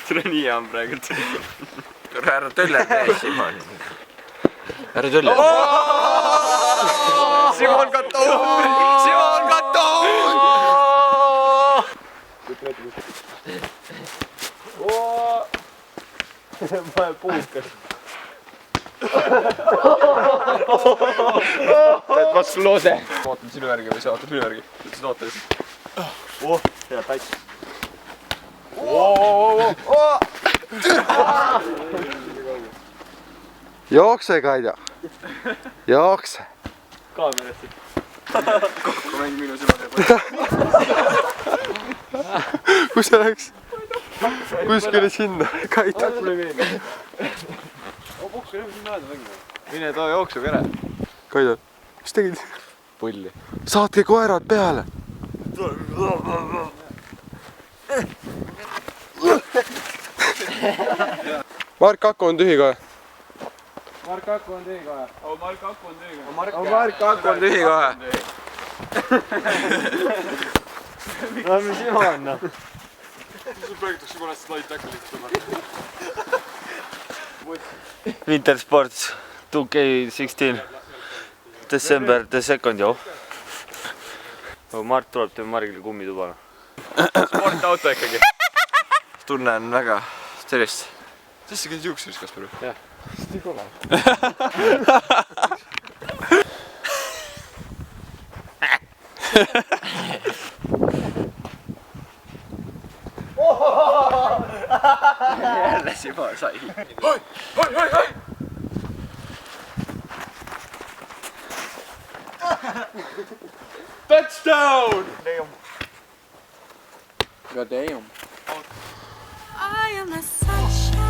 Tule nii hea on praegu. Härra Töller täis Simon. Härra Töller. Simon Katoon! Simon Katoon! Ma olen puukas. Teed vastu loose. Ootan sinu järgi või sa ootad minu järgi? Ütlesid oota lihtsalt. Hea päts. Jookse, Kaida. Jookse. Kaamerasse. Kokku mängi minu silmade peal. Kus see läks? Kuskile sinna. Kaida. Mine too jooksuga ära. Kaida, mis tegid? Pulli. Saatke koerad peale. Mark Aku on tühi kohe. Mark Aku on tühi kohe. Mark Aku on tühi kohe. Mark Aku on tühi kohe. No mis ima on noh? Sul praegitakse juba näed slaid tackle'it. Winter Sports 2K16 December the 2nd, joo. Mart tuleb teeme Margile kummitubana. Sportauto ikkagi. Tunne on väga sellist. Siis sa käid juuksuris, Kaspar? Jah. Nii kole. Jälle Simo sai. Oi! Touchdown! God damn. I am the sunshine.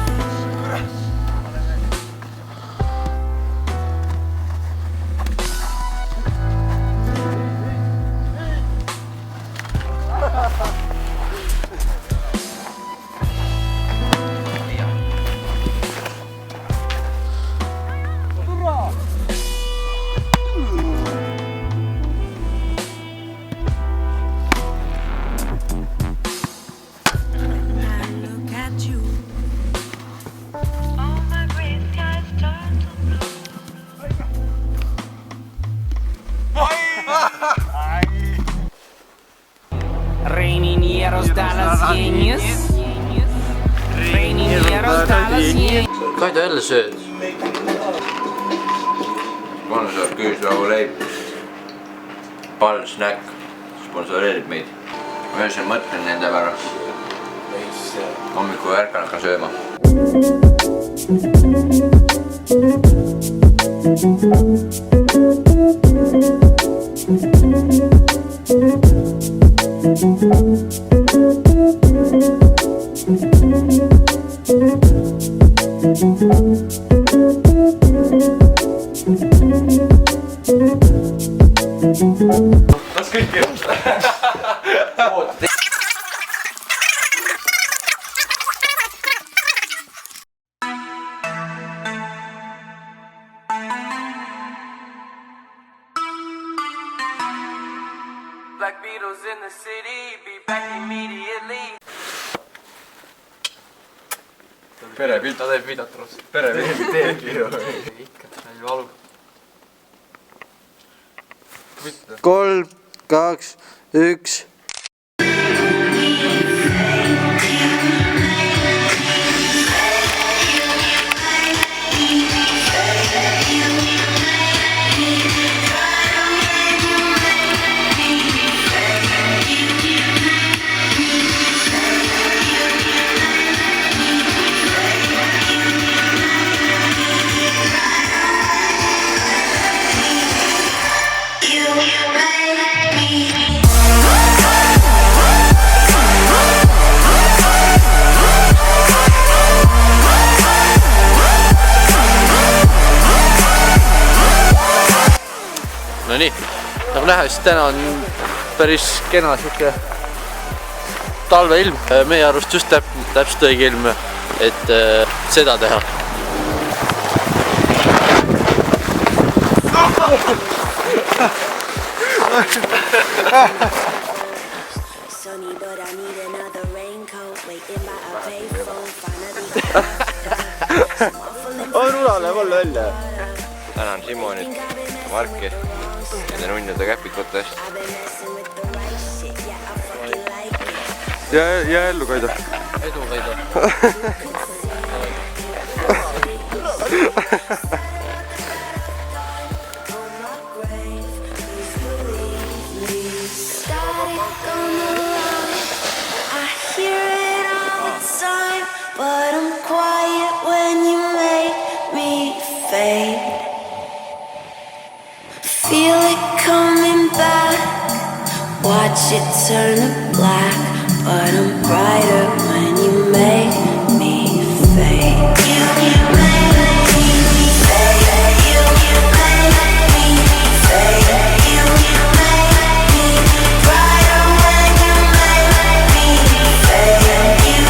Reininjeros Dallas Genius. Reininjeros Dallas Genius. Kaida jälle sööd. Sponsor küüslaualeib. Pall-snäkk sponsoreerib meid. Ma öösel mõtlen nende pärast. Hommikul ärkan hakkan sööma. Las kõik jõuda. Black Beatles in the city, be back immediately. Perepilt. Ta teeb vidatrus. Perepilt teebki ju. Ikka, ta ei valu. 3, 2, 1. No nii, nagu näha, siis täna on päris kena siuke talveilm. Meie arust just täpselt õige ilm, et seda teha. Sunny, but I need another. on rulale, olla välja. tänan Simonit ja Marki nende nunnude käpikute eest. ja ellu, Kaido. edu, Kaido. But I'm quiet when you make me fade. Feel it coming back, watch it turn to black. But I'm brighter when you make me fade. You make me fade. You make me fade. You make me brighter when you make me fade. You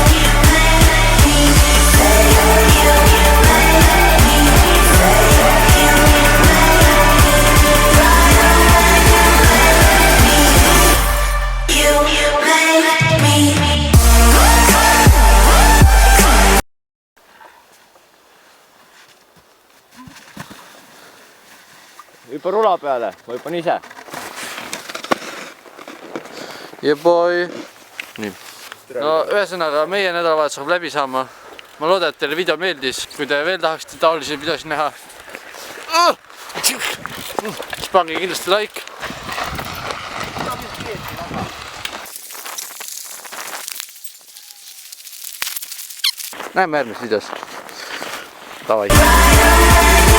hüppa rula peale, ma hüppan ise. Yeah boy. nii. No ühesõnaga meie nädalavahetus hakkab läbi saama. Ma loodan, et teile video meeldis. Kui te veel tahaksite taolisi videosid näha, siis pange kindlasti like. Näeme järgmises videos. Davai.